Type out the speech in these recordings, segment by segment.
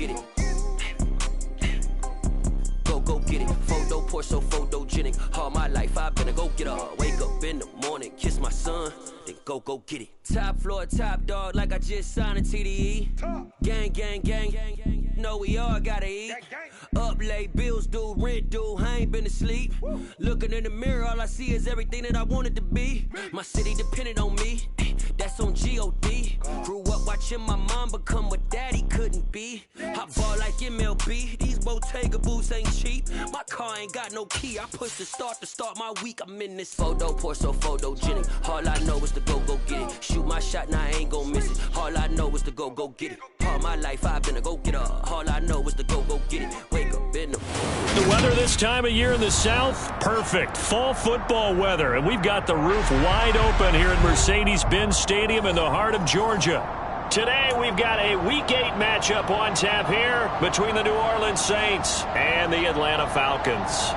get it. Go get it. Photo pour so photogenic. All my life I've been a go-getter. Wake up in the morning, kiss my son, then go get it. Top floor, top dog, like I just signed a TDE. Gang, gang, gang, gang, gang. Know we all gotta eat. Up late, bills due, rent due, I ain't been asleep. Looking in the mirror, all I see is everything that I wanted to be. My city depended on me, that's on G.O.D. Grew up watching my mom become what daddy couldn't be. I ball like MLB, these Bottega boots ain't cheap. My car ain't got no key, I push the start to start my week. I'm in this photo pour so photogenic. All I know is to go get it. Shoot my shot, now I ain't gon' miss it. All I know is to go get it. All my life I've been a go-getter. All I know is to go get it. Wake up in the weather this time of year in the South, perfect. Fall football weather, and we've got the roof wide open here at Mercedes-Benz Stadium in the heart of Georgia. Today we've got a Week 8 matchup on tap here between the New Orleans Saints and the Atlanta Falcons.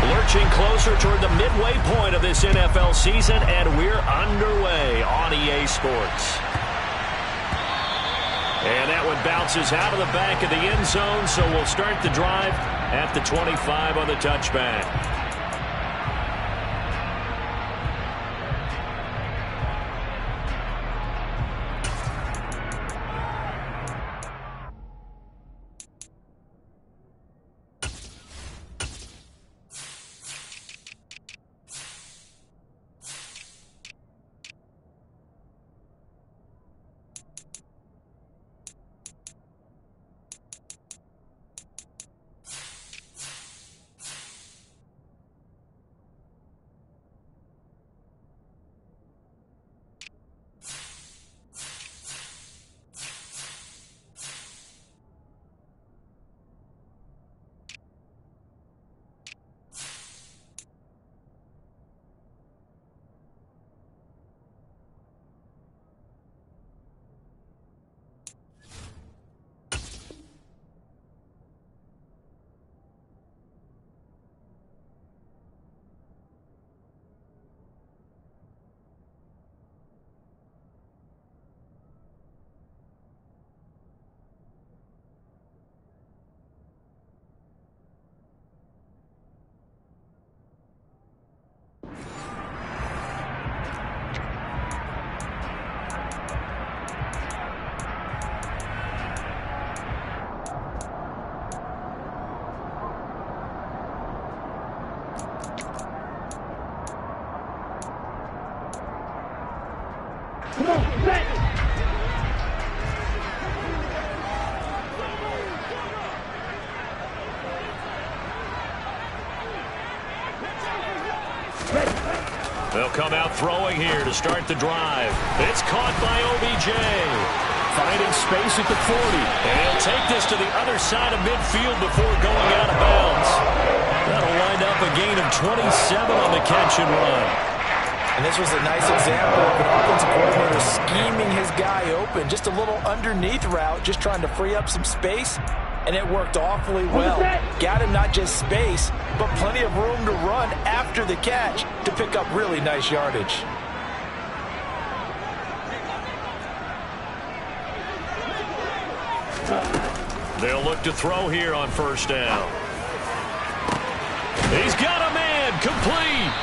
Lurching closer toward the midway point of this NFL season, and we're underway on EA Sports. And that one bounces out of the back of the end zone, so we'll start the drive at the 25 on the touchback. They'll come out throwing here to start the drive. It's caught by OBJ. Finding space at the 40. And he'll take this to the other side of midfield before going out of bounds. That'll wind up a gain of 27 on the catch and run. And this was a nice example of an offensive coordinator scheming his guy open. Just a little underneath route, just trying to free up some space. And it worked awfully well. Got him not just space, but plenty of room to run after the catch to pick up really nice yardage. They'll look to throw here on first down. He's got a man, complete.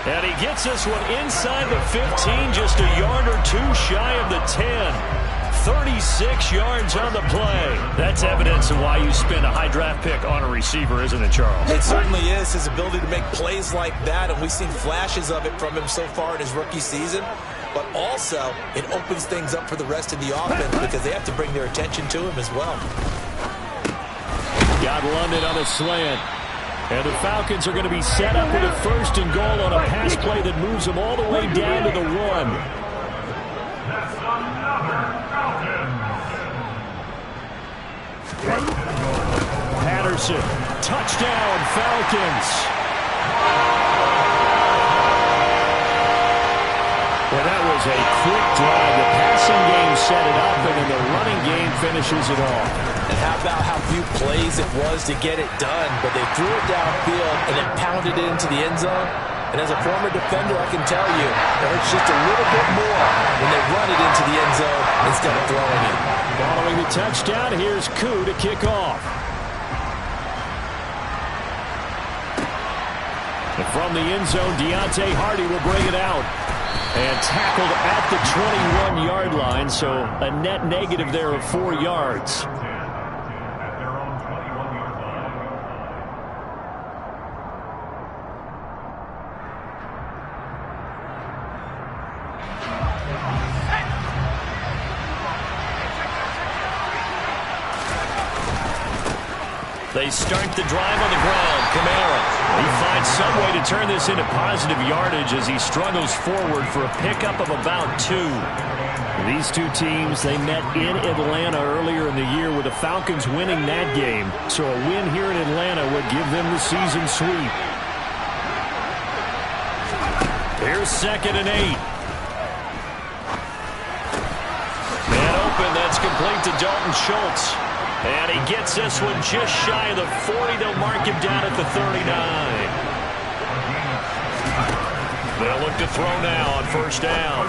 And he gets this one inside the 15, just a yard or two shy of the 10. 36 yards on the play. That's evidence of why you spend a high draft pick on a receiver, isn't it, Charles? It certainly is. His ability to make plays like that, and we've seen flashes of it from him so far in his rookie season. But also, it opens things up for the rest of the offense because they have to bring their attention to him as well. Got London on a slant. And the Falcons are going to be set up with a first and goal on a pass play that moves them all the way down to the 1. Patterson, touchdown, Falcons. Well, that was was a quick drive. The passing game set it up, and then the running game finishes it off. And how about how few plays it was to get it done, but they threw it downfield and then pounded it into the end zone. And as a former defender, I can tell you, it hurts just a little bit more when they run it into the end zone instead of throwing it. Following the touchdown, here's Koo to kick off. And from the end zone, Deontay Hardy will bring it out. And tackled at the 21-yard line, so a net negative there of 4 yards. They start the drive on the ground. Kamara, he finds some way to turn this into positive yardage as he struggles forward for a pickup of about 2. These two teams, they met in Atlanta earlier in the year with the Falcons winning that game. So a win here in Atlanta would give them the season sweep. Here's 2nd and 8. Man open, that's complete to Dalton Schultz. And he gets this one just shy of the 40. They'll mark him down at the 39. They'll look to throw now on 1st down.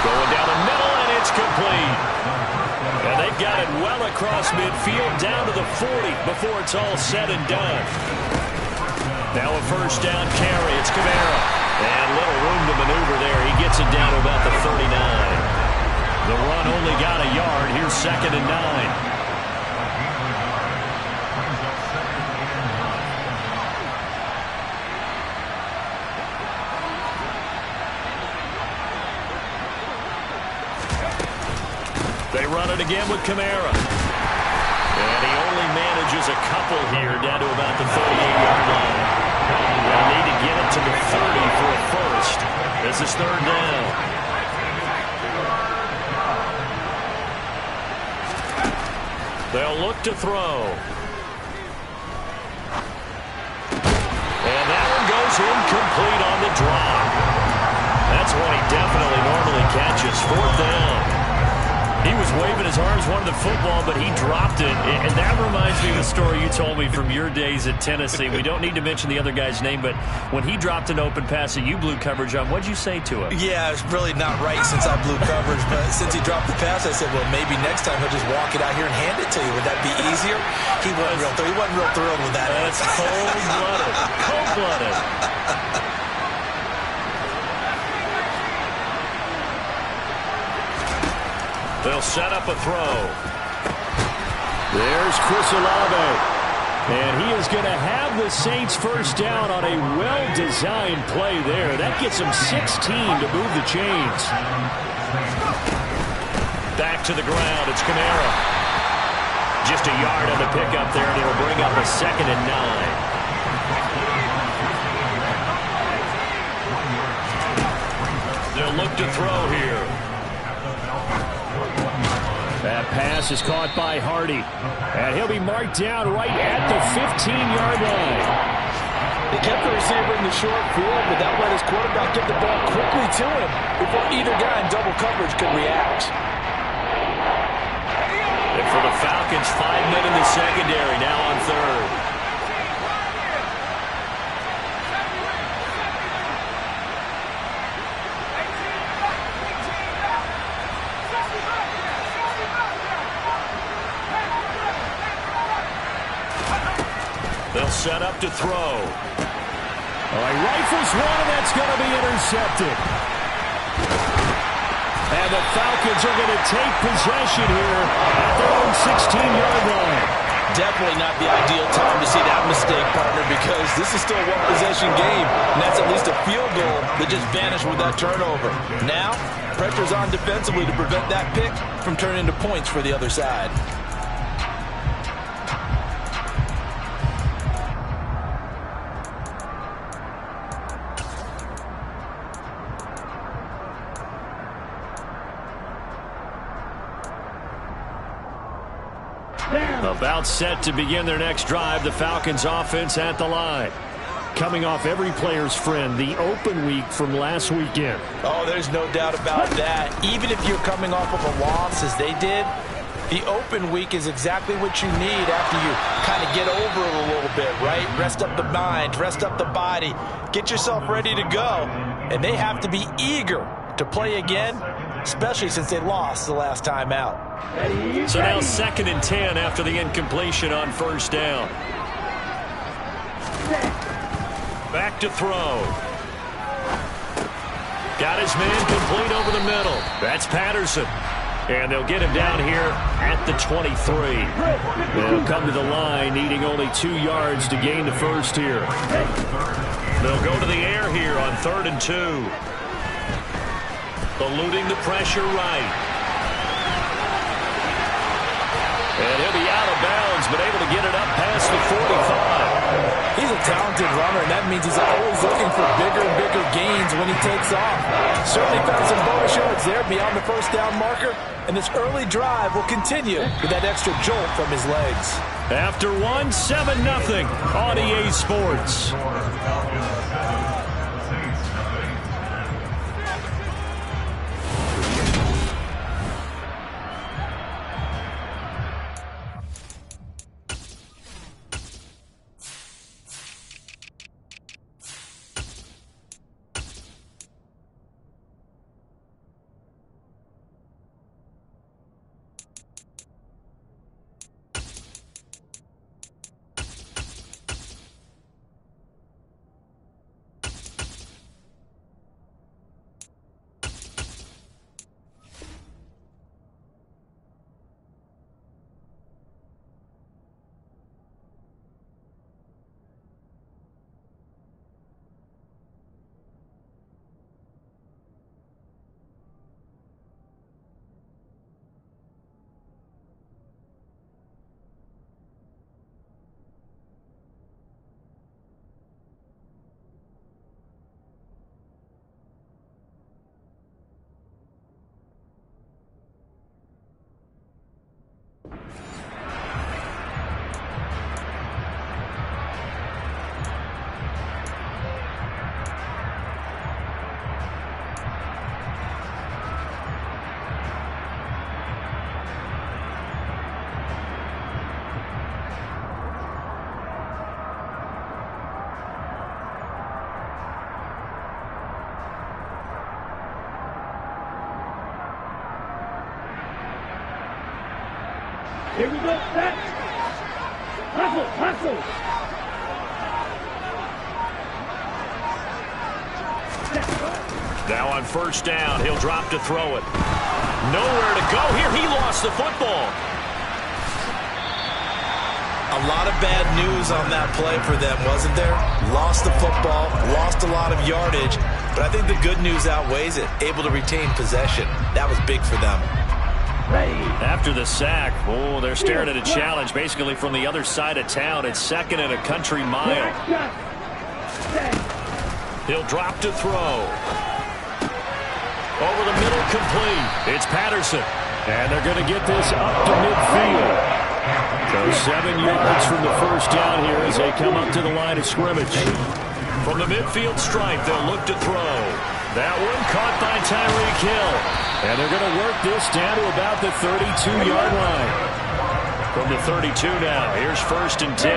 Going down the middle, and it's complete. And they've got it well across midfield down to the 40 before it's all said and done. Now a 1st down carry. It's Kamara. And little room to maneuver there. He gets it down to about the 39. The run only got a yard. Here's 2nd and 9. They run it again with Kamara. And he only manages a couple here down to about the 38-yard line. They'll need to get it to the 30 for a first. This is 3rd down. They'll look to throw. And that one goes incomplete on the drop. That's one he definitely normally catches. 4th down. He was waving his arms, wanted the football, but he dropped it. And that reminds me of the story you told me from your days at Tennessee. We don't need to mention the other guy's name, but when he dropped an open pass that you blew coverage on, what'd you say to him? Yeah, it's really not right since I blew coverage, but since he dropped the pass, I said, well, maybe next time he'll just walk it out here and hand it to you. Would that be easier? He wasn't real thrilled with that. That's cold-blooded. Cold-blooded. They'll set up a throw. There's Chris Olave. And he is going to have the Saints 1st down on a well-designed play there. That gets him 16 to move the chains. Back to the ground. It's Kamara. Just a yard on the pickup there, and it'll bring up a 2nd and 9. They'll look to throw here. That pass is caught by Hardy. And he'll be marked down right at the 15-yard line. They kept the receiver in the short field, but that let his quarterback get the ball quickly to him before either guy in double coverage could react. And for the Falcons, 5 men in the secondary, now on 3rd. They'll set up to throw. All right, rifles one, and that's going to be intercepted. And the Falcons are going to take possession here at their own 16-yard line. Definitely not the ideal time to see that mistake, partner, because this is still a one-possession game, and that's at least a field goal that just vanished with that turnover. Now, pressure's on defensively to prevent that pick from turning into points for the other side. About set to begin their next drive. The Falcons offense at the line. coming off every player's friend, the open week from last weekend. Oh, there's no doubt about that. Even if you're coming off of a loss as they did, the open week is exactly what you need after you kind of get over it a little bit, right? Rest up the mind, rest up the body, get yourself ready to go. And they have to be eager to play again, especially since they lost the last time out. So now 2nd and 10 after the incompletion on first down. Back to throw. Got his man complete over the middle. That's Patterson. And they'll get him down here at the 23. They'll come to the line needing only 2 yards to gain the first here. They'll go to the air here on 3rd and 2. Eluding the pressure right. And he'll be out of bounds, but able to get it up past the 45. He's a talented runner, and that means he's always looking for bigger and bigger gains when he takes off. Certainly found some bonus yards there beyond the first down marker, and this early drive will continue with that extra jolt from his legs. After 1, 7-0 on EA Sports. Here we go, set. Hustle, hustle. Now on first down, he'll drop to throw it. Nowhere to go here. He lost the football. A lot of bad news on that play for them, wasn't there? Lost the football, lost a lot of yardage, but I think the good news outweighs it. Able to retain possession. That was big for them. After the sack, oh, they're staring at a challenge basically from the other side of town. It's 2nd and a country mile. He'll drop to throw. Over the middle, complete. It's Patterson. And they're going to get this up to midfield. So 7 yards from the first down here as they come up to the line of scrimmage. From the midfield stripe, they'll look to throw. That one caught by Tyreek Hill. And they're going to work this down to about the 32-yard line. From the 32 now, here's 1st and 10.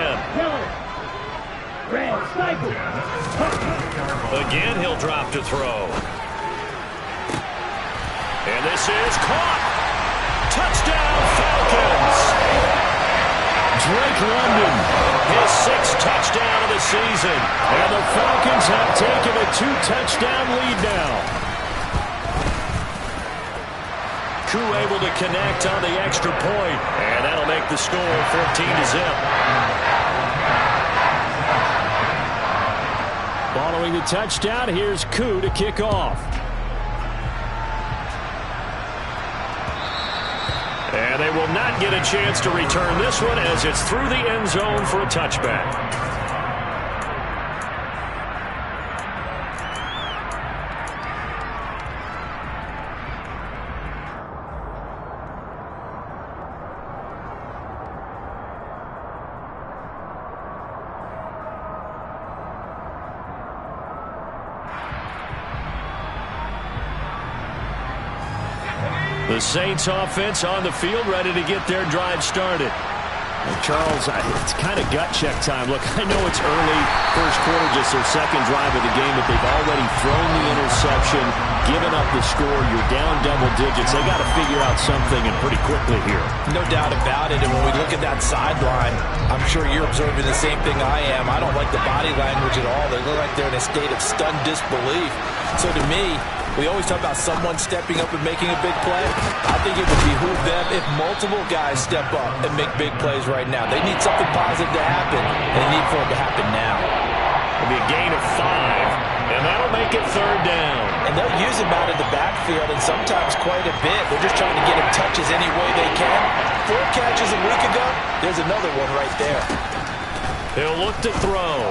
Again, he'll drop to throw. And this is caught. Touchdown, Falcons. Drake London, his 6th touchdown of the season. And the Falcons have taken a 2-touchdown lead now. Koo able to connect on the extra point, and that'll make the score 14-0. Following the touchdown, here's Koo to kick off. And they will not get a chance to return this one as it's through the end zone for a touchback. The Saints offense on the field, ready to get their drive started. And Charles, it's kind of gut check time. Look, I know it's early, first quarter, just their second drive of the game, but they've already thrown the interception, given up the score. You're down double digits. They got to figure out something, and pretty quickly here. No doubt about it. And when we look at that sideline, I'm sure you're observing the same thing I am. I don't like the body language at all. They look like they're in a state of stunned disbelief. So to me, we always talk about someone stepping up and making a big play. I think it would behoove them if multiple guys step up and make big plays right now. They need something positive to happen, and they need for it to happen now. It'll be a gain of 5, and that'll make it third down. And they'll use him out of the backfield, and sometimes quite a bit. They're just trying to get him touches any way they can. 4 catches a week ago, there's another one right there. He'll look to throw.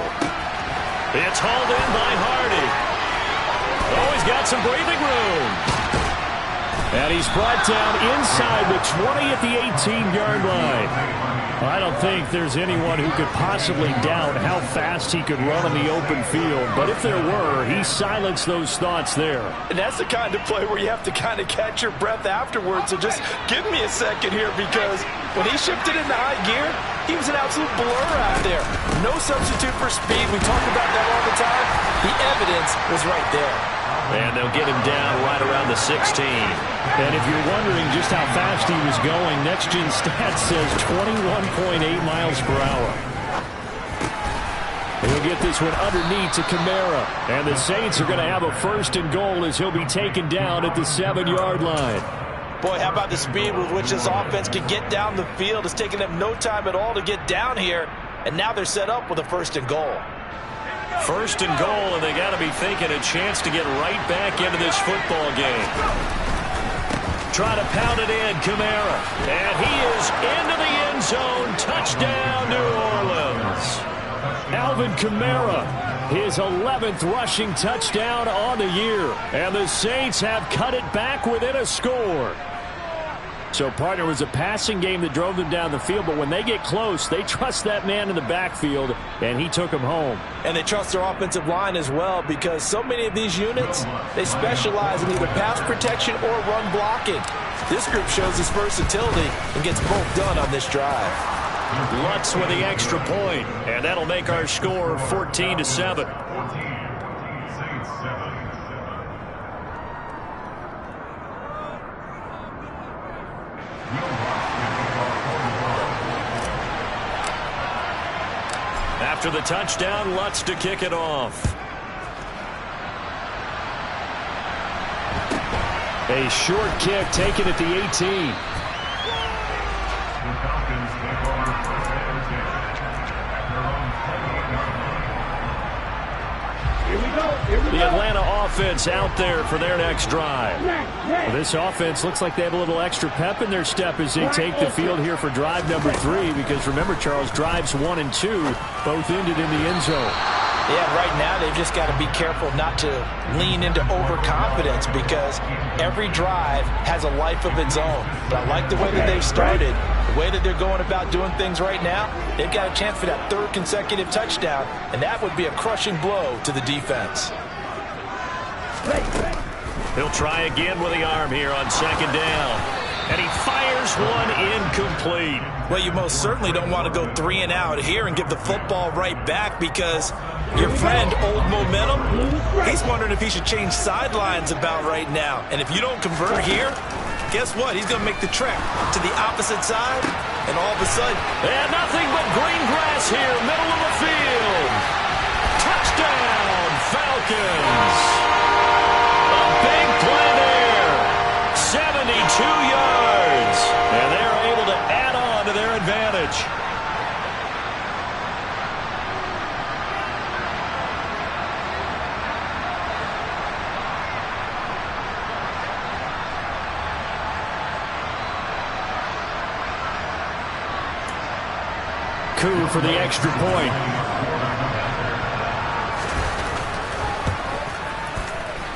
It's hauled in by Hardy. Oh, he's got some breathing room. And he's brought down inside the 20 at the 18-yard line. I don't think there's anyone who could possibly doubt how fast he could run on the open field. But if there were, he silenced those thoughts there. And that's the kind of play where you have to kind of catch your breath afterwards. So just give me a second here, because when he shifted into high gear, he was an absolute blur out there. No substitute for speed. We talk about that all the time. The evidence was right there. And they'll get him down right around the 16. And if you're wondering just how fast he was going, Next Gen Stats says 21.8 miles per hour. He'll get this one underneath to Kamara. And the Saints are going to have a 1st and goal as he'll be taken down at the 7-yard line. Boy, how about the speed with which this offense can get down the field? It's taken them no time at all to get down here. And now they're set up with a 1st and goal. 1st and goal, and they got to be thinking a chance to get right back into this football game. Try to pound it in, Kamara. And he is into the end zone. Touchdown, New Orleans. Alvin Kamara, his 11th rushing touchdown on the year. And the Saints have cut it back within a score. So, partner, it was a passing game that drove them down the field, but when they get close, they trust that man in the backfield, and he took them home. And they trust their offensive line as well, because so many of these units, they specialize in either pass protection or run blocking. This group shows its versatility and gets both done on this drive. Lutz with the extra point, and that'll make our score 14-7. After the touchdown, Lutz to kick it off. A short kick taken at the 18. The Atlanta offense out there for their next drive. Well, this offense looks like they have a little extra pep in their step as they take the field here for drive number 3, because remember, Charles, drives 1 and 2 both ended in the end zone. Yeah, right now they've just got to be careful not to lean into overconfidence, because every drive has a life of its own. But I like the way that they've started, the way that they're going about doing things right now. They've got a chance for that 3rd consecutive touchdown, and that would be a crushing blow to the defense. He'll try again with the arm here on 2nd down. And he fires one incomplete. Well, you most certainly don't want to go 3 and out here and give the football right back, because your friend, Old Momentum, he's wondering if he should change sidelines about right now. And if you don't convert here, guess what? He's going to make the trek to the opposite side, and all of a sudden... And nothing but green grass here, middle of the field. Touchdown, Falcons. A big play there. 72 yards. And they're able to add on to their advantage. Koo for the extra point.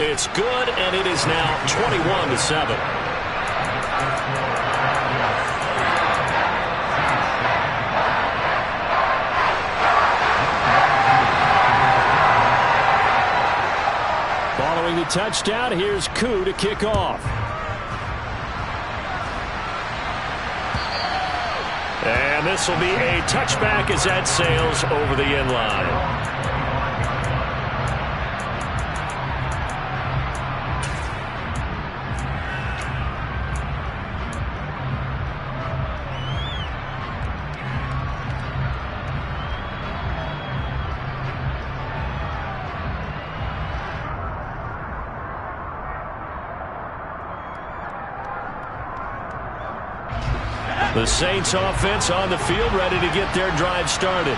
It's good, and it is now 21-7. Following the touchdown, here's Koo to kick off. And this will be a touchback as that sails over the end line. The Saints offense on the field, ready to get their drive started.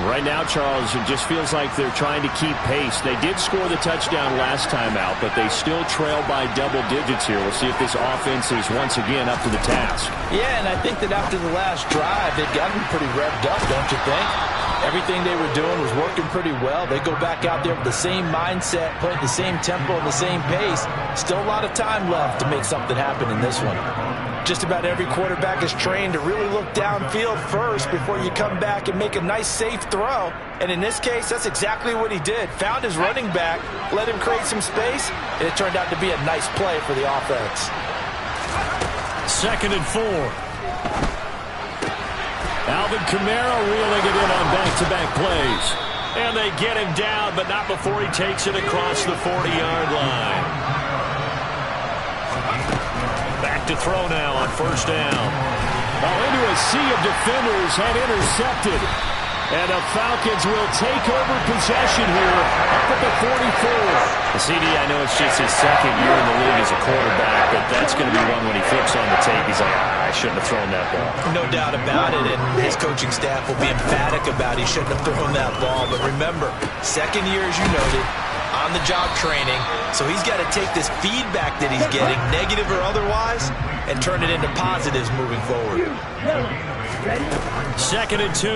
Right now, Charles, it just feels like they're trying to keep pace. They did score the touchdown last time out, but they still trail by double digits here. We'll see if this offense is once again up to the task. Yeah, and I think that after the last drive, they've gotten pretty revved up, don't you think? Everything they were doing was working pretty well. They go back out there with the same mindset, playing the same tempo and the same pace. Still a lot of time left to make something happen in this one. Just about every quarterback is trained to really look downfield first before you come back and make a nice, safe throw. And in this case, that's exactly what he did. Found his running back, let him create some space, and it turned out to be a nice play for the offense. 2nd and 4. Alvin Kamara reeling it in on back-to-back plays. And they get him down, but not before he takes it across the 40-yard line. Back to throw now on 1st down. Into a sea of defenders and intercepted. And the Falcons will take over possession here up at the 44. CD, I know it's just his 2nd year in the league as a quarterback, but that's going to be one when he flips on the tape. He's like, I shouldn't have thrown that ball. No doubt about it, and his coaching staff will be emphatic about he shouldn't have thrown that ball. But remember, 2nd year, as you noted, on-the-job training, so he's got to take this feedback that he's getting, negative or otherwise, and turn it into positives moving forward. 2nd and 2.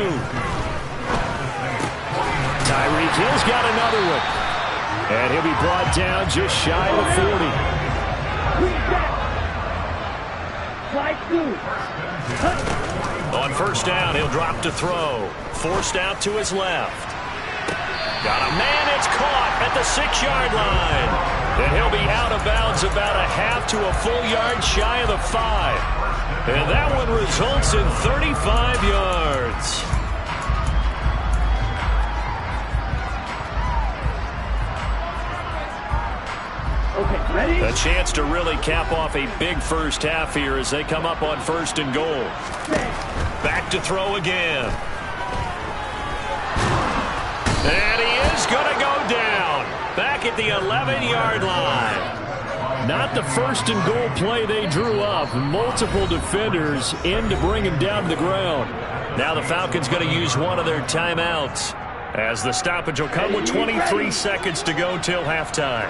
Tyreek Hill's got another one. And he'll be brought down just shy of the 40. On 1st down, he'll drop to throw. Forced out to his left. Got a man, it's caught at the 6-yard line. And he'll be out of bounds about a half to a full yard shy of the 5. And that one results in 35 yards. Okay, ready? A chance to really cap off a big first half here as they come up on 1st and goal. Back to throw again. And he is going to go down. Back at the 11-yard line. Not the 1st and goal play they drew up. Multiple defenders in to bring him down to the ground. Now the Falcons going to use one of their timeouts as the stoppage will come with 23 seconds to go till halftime.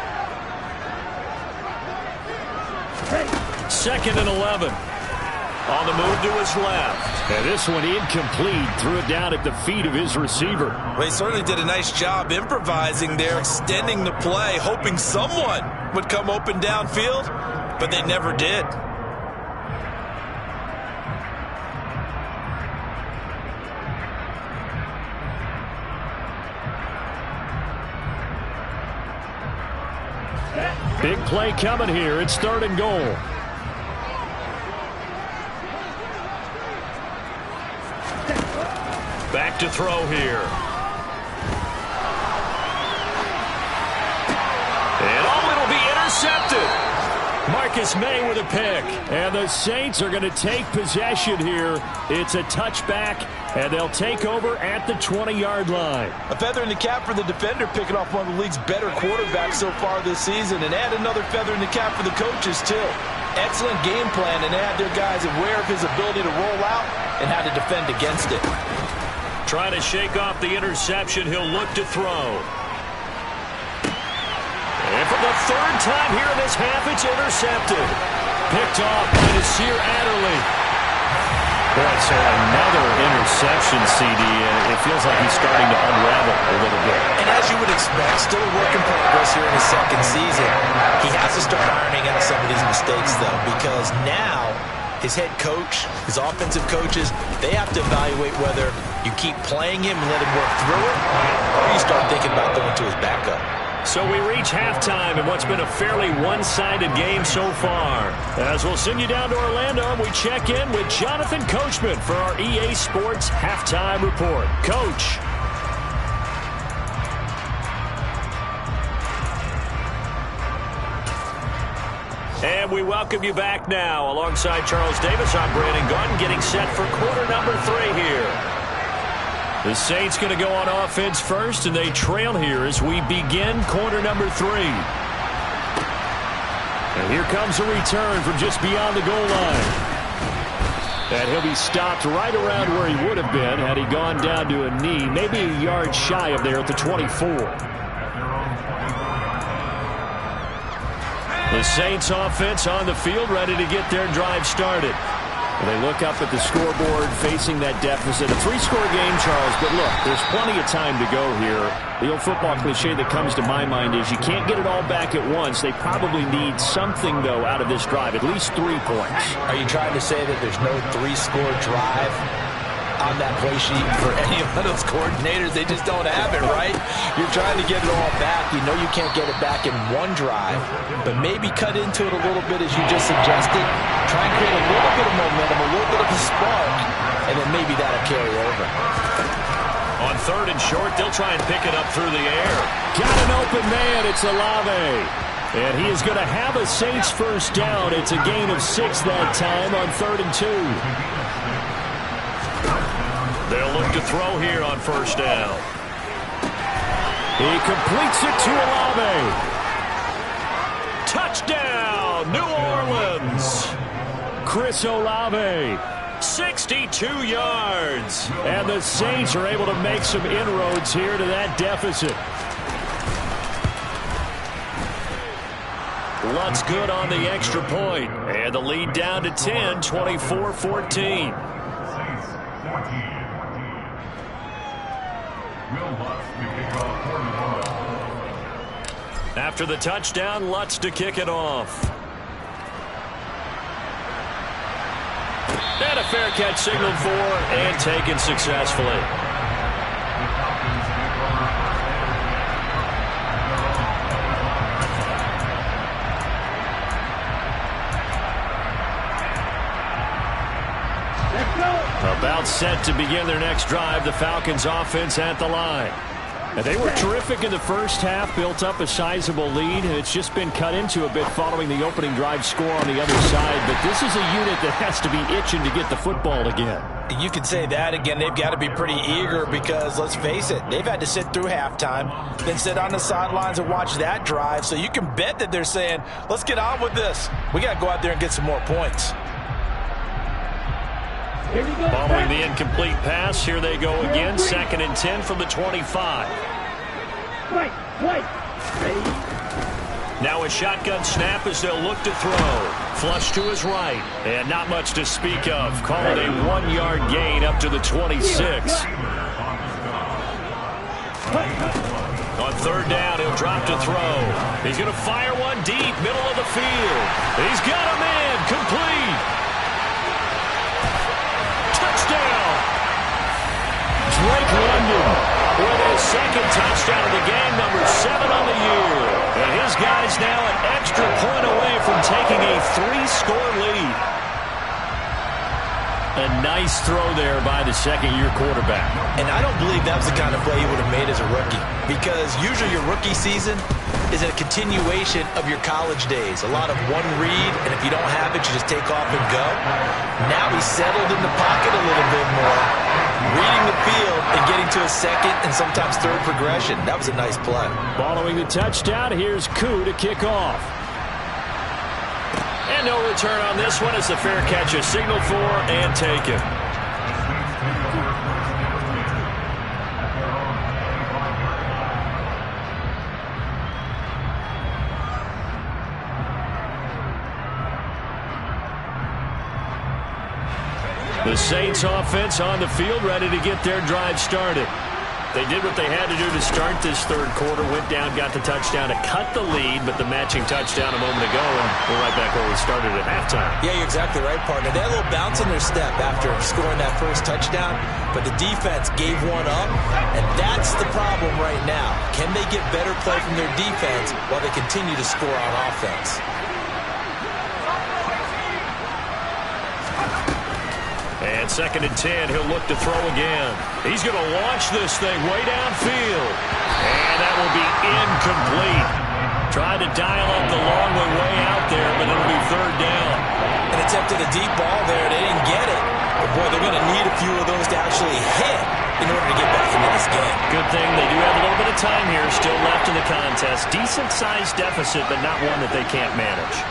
2nd and 11. On the move to his left. And this one incomplete. Threw it down at the feet of his receiver. Well, he certainly did a nice job improvising there, extending the play, hoping someone would come open downfield, but they never did. Big play coming here. It's 3rd and goal. Back to throw here. And it'll be intercepted. Marcus May with a pick. And the Saints are going to take possession here. It's a touchback, and they'll take over at the 20-yard line. A feather in the cap for the defender, picking off one of the league's better quarterbacks so far this season, and add another feather in the cap for the coaches, too. Excellent game plan, and they had their guys aware of his ability to roll out and how to defend against it. Trying to shake off the interception, he'll look to throw. And for the 3rd time here in this half, it's intercepted. Picked off by Nasir Adderley. Boy, so another interception, CD. It feels like he's starting to unravel a little bit. And as you would expect, still a work in progress here in his 2nd season. He has to start ironing out some of these mistakes, though, because now his head coach, his offensive coaches, they have to evaluate whether you keep playing him and let him work through it, or you start thinking about going to his backup. So we reach halftime in what's been a fairly one-sided game so far. As we'll send you down to Orlando, we check in with Jonathan Coachman for our EA Sports Halftime Report. Coach. And we welcome you back now. Alongside Charles Davis, I'm Brandon Gunn, getting set for quarter number 3 here. The Saints going to go on offense first, and they trail here as we begin quarter number 3. And here comes a return from just beyond the goal line. And he'll be stopped right around where he would have been had he gone down to a knee, maybe a yard shy of there at the 24. The Saints offense on the field, ready to get their drive started. They look up at the scoreboard facing that deficit. A 3-score game, Charles, but look, there's plenty of time to go here. The old football cliche that comes to my mind is you can't get it all back at once. They probably need something, though, out of this drive, at least 3 points. Are you trying to say that there's no 3-score drive on that play sheet for any of those coordinators? They just don't have it, right? You're trying to get it all back. You know you can't get it back in one drive, but maybe cut into it a little bit as you just suggested. Try and create a little bit of momentum, a little bit of a spark, and then maybe that'll carry over. On 3rd and short, they'll try and pick it up through the air. Got an open man. It's Olave. And he is going to have a Saints first down. It's a gain of 6 that time on 3rd and 2. They'll look to throw here on 1st down. He completes it to Olave. Touchdown, New Orleans. Chris Olave, 62 yards. And the Saints are able to make some inroads here to that deficit. Lutz good on the extra point. And the lead down to 10, 24-14. After the touchdown, Lutz to kick it off. And a fair catch signaled for and taken successfully. About set to begin their next drive, the Falcons offense at the line. And they were terrific in the first half, built up a sizable lead, and it's just been cut into a bit following the opening drive score on the other side. But this is a unit that has to be itching to get the football again. You can say that again. They've got to be pretty eager because, let's face it, they've had to sit through halftime, then sit on the sidelines and watch that drive. So you can bet that they're saying, let's get on with this. We got to go out there and get some more points. Following the incomplete pass, here they go again. 2nd and 10 from the 25. Now a shotgun snap as they'll look to throw. Flush to his right. And not much to speak of. Call it a 1-yard gain up to the 26. On 3rd down, he'll drop to throw. He's going to fire one deep, middle of the field. He's got a man, complete. Touchdown! Drake London with his 2nd touchdown of the game, number 7 on the year. And his guy's now an extra point away from taking a 3-score lead. A nice throw there by the 2nd-year quarterback. And I don't believe that was the kind of play he would have made as a rookie, because usually your rookie season is a continuation of your college days. A lot of one read, and if you don't have it, you just take off and go. Now he's settled in the pocket a little bit more, reading the field and getting to a 2nd and sometimes 3rd progression. That was a nice play. Following the touchdown, here's Koo to kick off. And no return on this one as the fair catch is signaled for and taken. The Saints offense on the field, ready to get their drive started. They did what they had to do to start this third quarter, went down, got the touchdown to cut the lead, but the matching touchdown a moment ago, and we're right back where we started at halftime. Yeah, you're exactly right, partner. They had a little bounce in their step after scoring that first touchdown, but the defense gave one up, and that's the problem right now. Can they get better play from their defense while they continue to score on offense? And 2nd and 10, he'll look to throw again. He's going to launch this thing way downfield. And that will be incomplete. Tried to dial up the long way out there, but it'll be 3rd down. And attempted a deep ball there. They didn't get it. But, boy, they're going to need a few of those to actually hit in order to get back into this game. Good thing they do have a little bit of time here still left in the contest. Decent-sized deficit, but not one that they can't manage.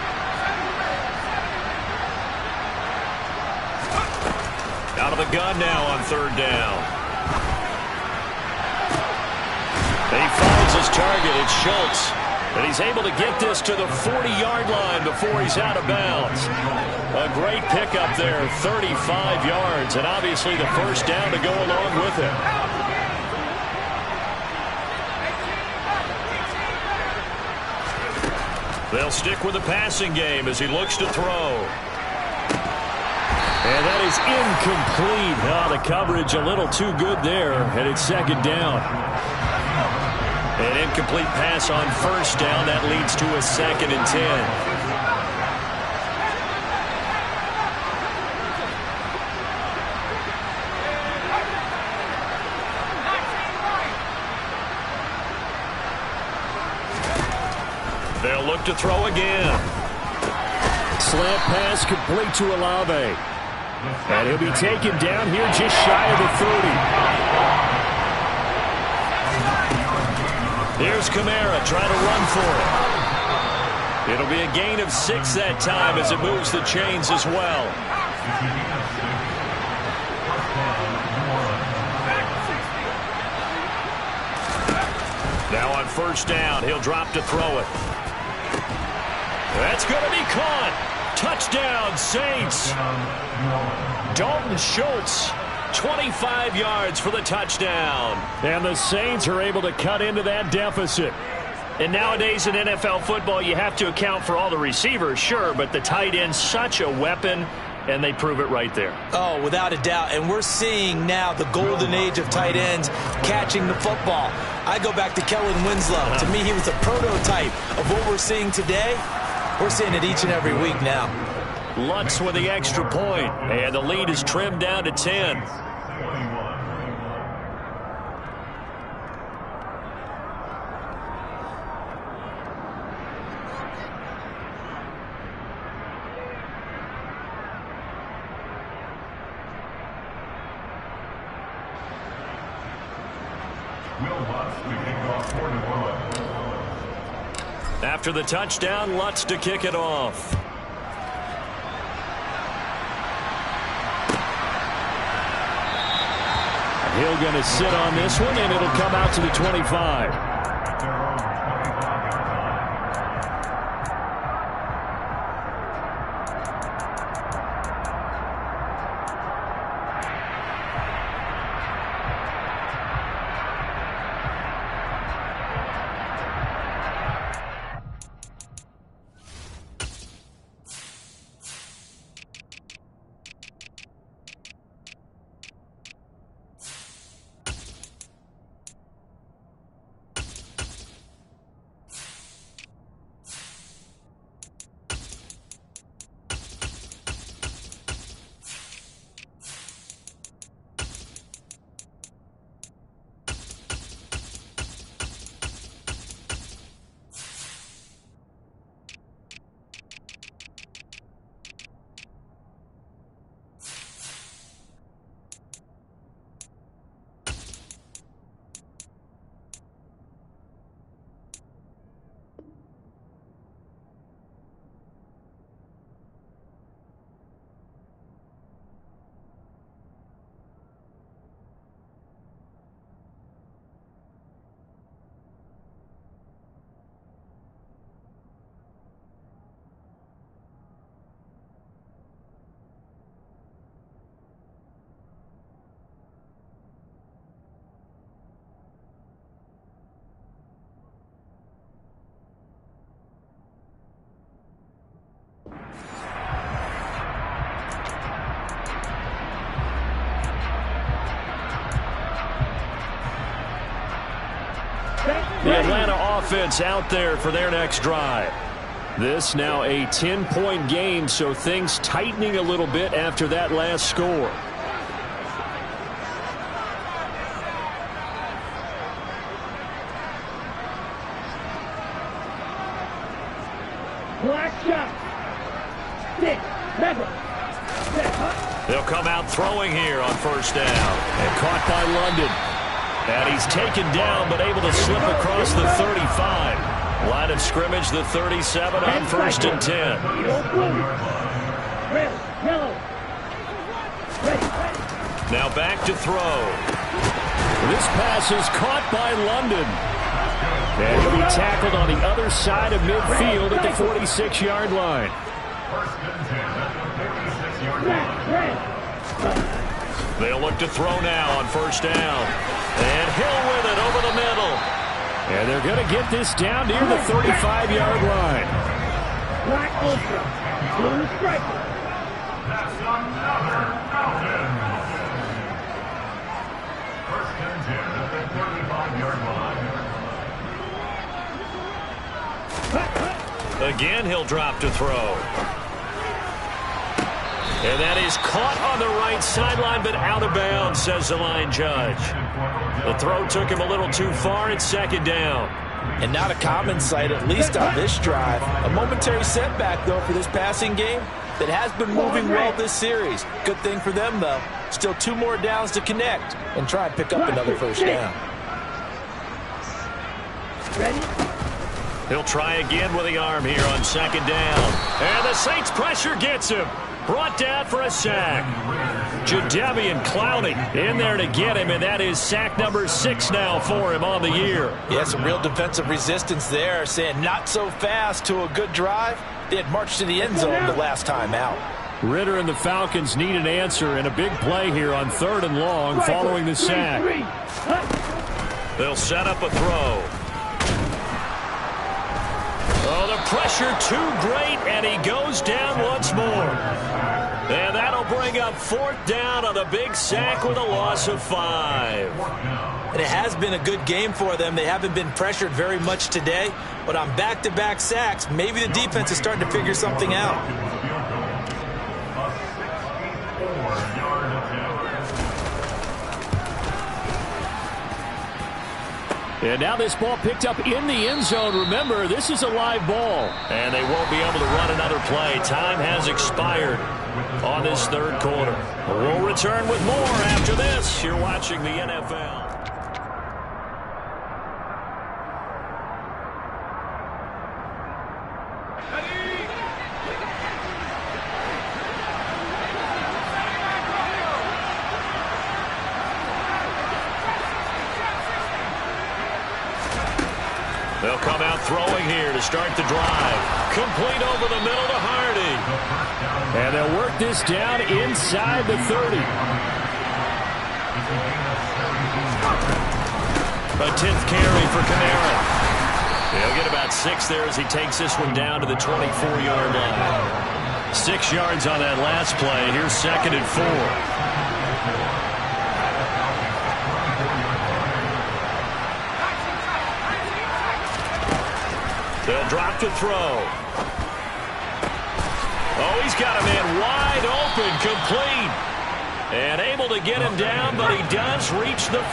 Out of the gun now on 3rd down. He finds his target. It's Schultz. And he's able to get this to the 40-yard line before he's out of bounds. A great pickup there, 35 yards. And obviously the first down to go along with it. They'll stick with the passing game as he looks to throw. And that is incomplete. Oh, the coverage a little too good there, and it's 2nd down. An incomplete pass on 1st down. That leads to a 2nd and 10. They'll look to throw again. Slant pass complete to Olave. And he'll be taken down here just shy of the 30. Here's Kamara trying to run for it. It'll be a gain of 6 that time as it moves the chains as well. Now on 1st down, he'll drop to throw it. That's going to be caught. Touchdown, Saints. Dalton Schultz, 25 yards for the touchdown. And the Saints are able to cut into that deficit. And nowadays in NFL football, you have to account for all the receivers, sure, but the tight end's such a weapon, and they prove it right there. Oh, without a doubt. And we're seeing now the golden age of tight ends catching the football. I go back to Kellen Winslow. To me, he was a prototype of what we're seeing today. We're seeing it each and every week now. Lutz with the extra point, and the lead is trimmed down to 10. After the touchdown, Lutz to kick it off. Hill going to sit on this one, and it'll come out to the 25. The Atlanta offense out there for their next drive. This now a 10-point game, so things tightening a little bit after that last score. Black shot. 6, 7. They'll come out throwing here on first down. And caught by London. And he's taken down, but able to slip across the 35. Line of scrimmage, the 37 on first and 10. Now back to throw. This pass is caught by London. And he'll be tackled on the other side of midfield at the 46-yard line. They'll look to throw now on first down. And Hill with it over the middle. And they're going to get this down near the 35-yard line. Black ultra. Blue striker. That's another Falcon. First and 10 at the 35-yard line. Again, he'll drop to throw. And that is caught on the right sideline, but out of bounds, says the line judge. The throw took him a little too far. It's second down. And not a common sight, at least on this drive. A momentary setback, though, for this passing game that has been moving well this series. Good thing for them, though. Still 2 more downs to connect and try and pick up another first down. Ready? He'll try again with the arm here on second down. And the Saints pressure gets him. Brought down for a sack. Jadeveon Clowney in there to get him, and that is sack number 6 now for him on the year. Yeah, some real defensive resistance there, saying not so fast to a good drive. They had marched to the end zone the last time out. Ritter and the Falcons need an answer, and a big play here on 3rd and long following the sack. They'll set up a throw. Oh, the pressure too great, and he goes down once more. And that'll bring up 4th down on the big sack with a loss of 5. And it has been a good game for them. They haven't been pressured very much today, but on back-to-back sacks, maybe the defense is starting to figure something out. And now this ball picked up in the end zone. Remember, this is a live ball. And they won't be able to run another play. Time has expired on this 3rd quarter. We'll return with more after this. You're watching the NFL. They'll come out throwing here to start the drive. Complete over the middle to Hardy. And they'll work this down inside the 30. A 10th carry for Kamara. He'll get about 6 there as he takes this one down to the 24-yard line. 6 yards on that last play. Here's 2nd and 4. They'll drop to throw. Oh, he's got a man wide open, complete. And able to get him down, but he does reach the 5.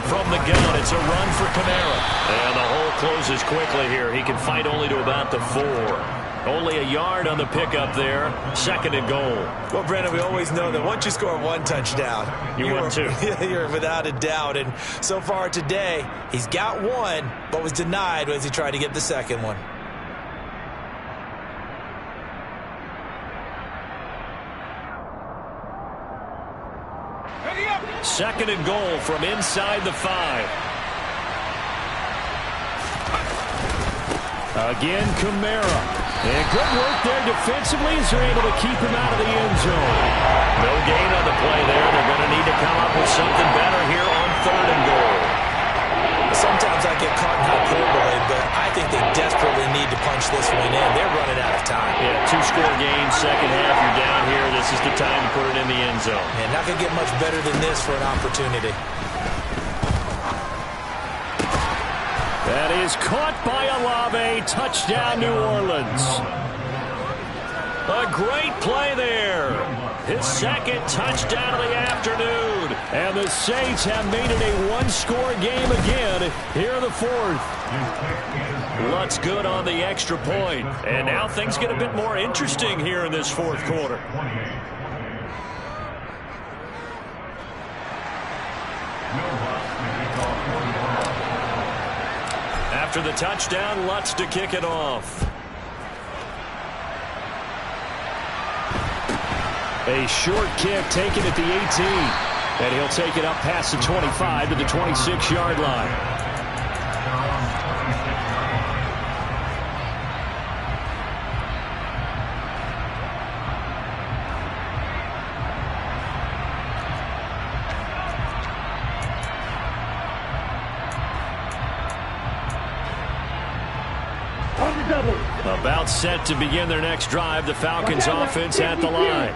From the gun, it's a run for Kamara. And the hole closes quickly here. He can fight only to about the 4. Only a yard on the pickup there. 2nd and goal. Well, Brandon, we always know that once you score 1 touchdown, you win 2. You're without a doubt. And so far today, he's got 1, but was denied as he tried to get the 2nd one. Second and goal from inside the 5. Again, Kamara. And good work there defensively as they're able to keep him out of the end zone. No gain on the play there. They're going to need to come up with something better here on 3rd and goal. Sometimes I get caught in hyperbole, but I think they desperately need to punch this one in. They're running out of time. Yeah, 2-score game, second half, you're down here. This is the time to put it in the end zone. And not going to get much better than this for an opportunity. That is caught by Olave. Touchdown, New Orleans. A great play there. His second touchdown of the afternoon. And the Saints have made it a one-score game again here in the fourth. Lutz good on the extra point. And now things get a bit more interesting here in this fourth quarter. After the touchdown, Lutz to kick it off. A short kick taken at the 18. And he'll take it up past the 25 to the 26-yard line. About set to begin their next drive, the Falcons offense at the line.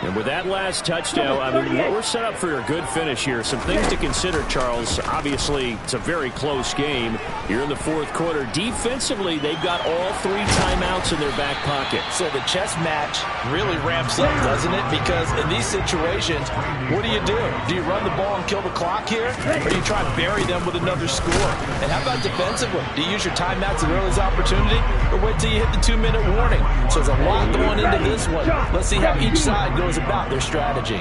And with that last touchdown, I mean, we're set up for a good finish here. Some things to consider, Charles. Obviously, it's a very close game. You're in the fourth quarter. Defensively, they've got all 3 timeouts in their back pocket. So the chess match really ramps up, doesn't it? Because in these situations, what do? Do you run the ball and kill the clock here? Or do you try and bury them with another score? And how about defensively? Do you use your timeouts at earliest opportunity? Or wait till you hit the 2-minute warning? So there's a lot going into this one. Let's see how each side goes about their strategy.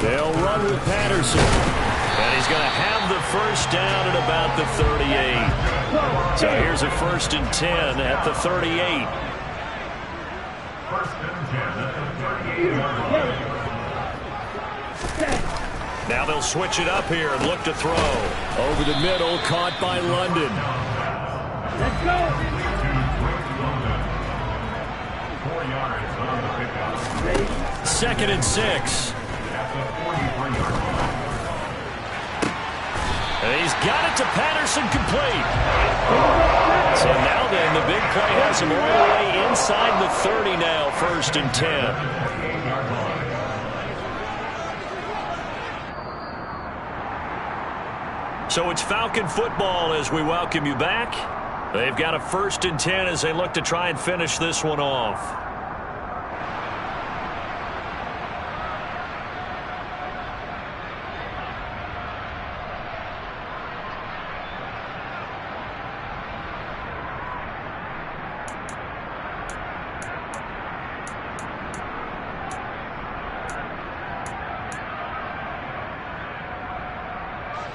They'll run with Patterson. And he's going to have the first down at about the 38. So here's a 1st and 10 at the 38. Now they'll switch it up here and look to throw. Over the middle, caught by London. Let's go. 2nd and 6. And he's got it to Patterson, complete. So now then, the big play has him all the way inside the 30 now, 1st and 10. So it's Falcon football as we welcome you back. They've got a 1st and 10 as they look to try and finish this one off.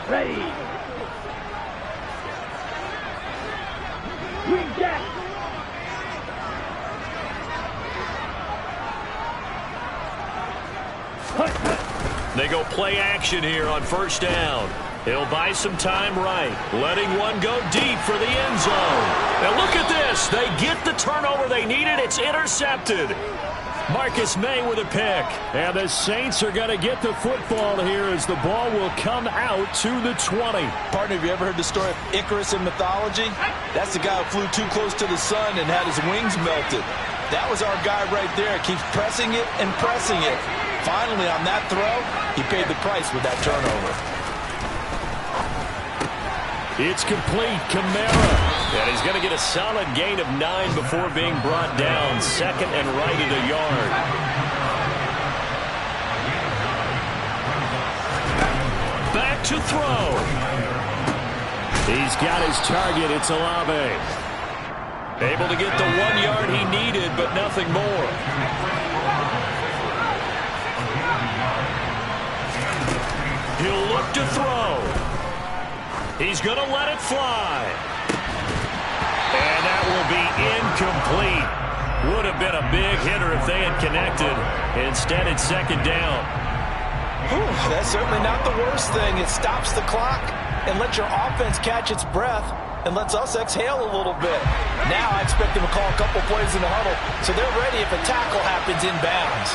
Ready. Green Jack. They go play action here on 1st down. He'll buy some time right, letting one go deep for the end zone. Now look at this. They get the turnover they needed. It's intercepted. Marcus May with a pick. And the Saints are going to get the football here as the ball will come out to the 20. Partner, have you ever heard the story of Icarus in mythology? That's the guy who flew too close to the sun and had his wings melted. That was our guy right there. Keeps pressing it and pressing it. Finally, on that throw, he paid the price with that turnover. It's complete. Kamara. And he's going to get a solid gain of 9 before being brought down. 2nd and right at a yard. Back to throw. He's got his target. It's Olave. Able to get the 1 yard he needed, but nothing more. He'll look to throw. He's going to let it fly. And that will be incomplete. Would have been a big hitter if they had connected. Instead, it's 2nd down. Whew, that's certainly not the worst thing. It stops the clock and lets your offense catch its breath and lets us exhale a little bit. Now I expect them to call a couple plays in the huddle so they're ready if a tackle happens inbounds.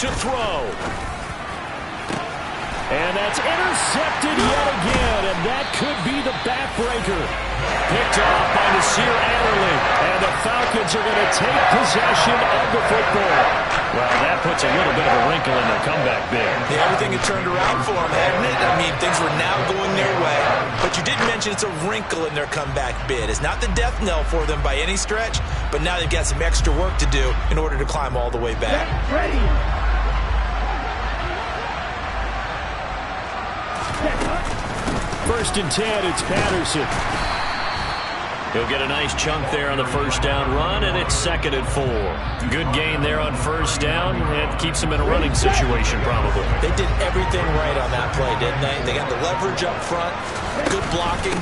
to throw. And that's intercepted yet again, and that could be the backbreaker. Picked off by Nasir Adderley, and the Falcons are going to take possession of the football. Well, that puts a little bit of a wrinkle in their comeback bid. Yeah, everything had turned around for them, hadn't it? I mean, things were now going their way. But you did mention it's a wrinkle in their comeback bid. It's not the death knell for them by any stretch, but now they've got some extra work to do in order to climb all the way back. Ready. First and 10, it's Patterson. He'll get a nice chunk there on the first down run, and it's 2nd and 4. Good gain there on first down, and keeps him in a running situation probably. They did everything right on that play, didn't they? They got the leverage up front, good blocking,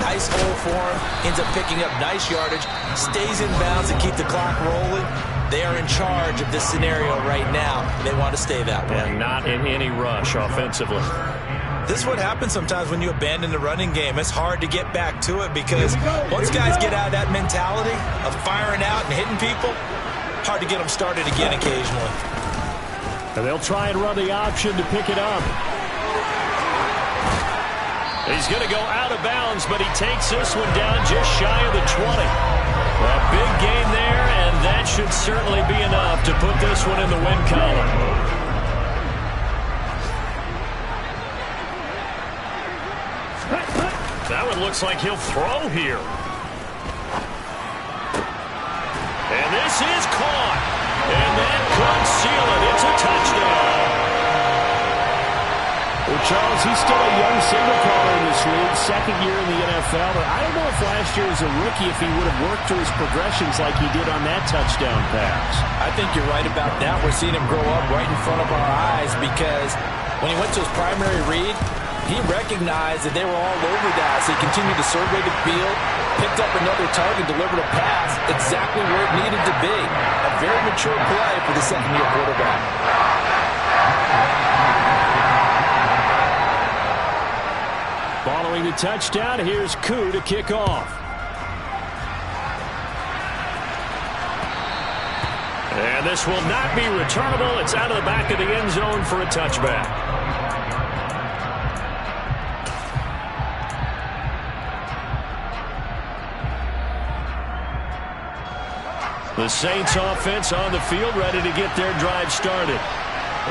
nice hole for him, ends up picking up nice yardage, stays in bounds and keep the clock rolling. They are in charge of this scenario right now. They want to stay that way. And not in any rush offensively. This is what happens sometimes when you abandon the running game. It's hard to get back to it because once guys get out of that mentality of firing out and hitting people, hard to get them started again occasionally. And they'll try and run the option to pick it up. He's going to go out of bounds, but he takes this one down just shy of the 20. A big gain there, and that should certainly be enough to put this one in the win column. That one looks like he'll throw here. And this is caught. And that could seal it. It's a touchdown. Well, Charles, he's still a young signal caller in this league, 2nd year in the NFL. But I don't know if last year as a rookie, if he would have worked through his progressions like he did on that touchdown pass. I think you're right about that. We're seeing him grow up right in front of our eyes because when he went to his primary read, he recognized that they were all over that, so he continued to survey the field, picked up another target, delivered a pass exactly where it needed to be. A very mature play for the second-year quarterback. Following the touchdown, here's Koo to kick off. And this will not be returnable. It's out of the back of the end zone for a touchback. The Saints offense on the field, ready to get their drive started.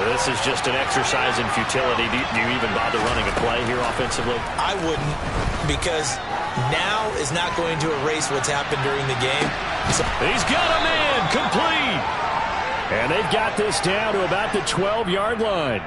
This is just an exercise in futility. Do you even bother running a play here offensively? I wouldn't, because now is not going to erase what's happened during the game. So he's got him in, complete. And they've got this down to about the 12-yard line.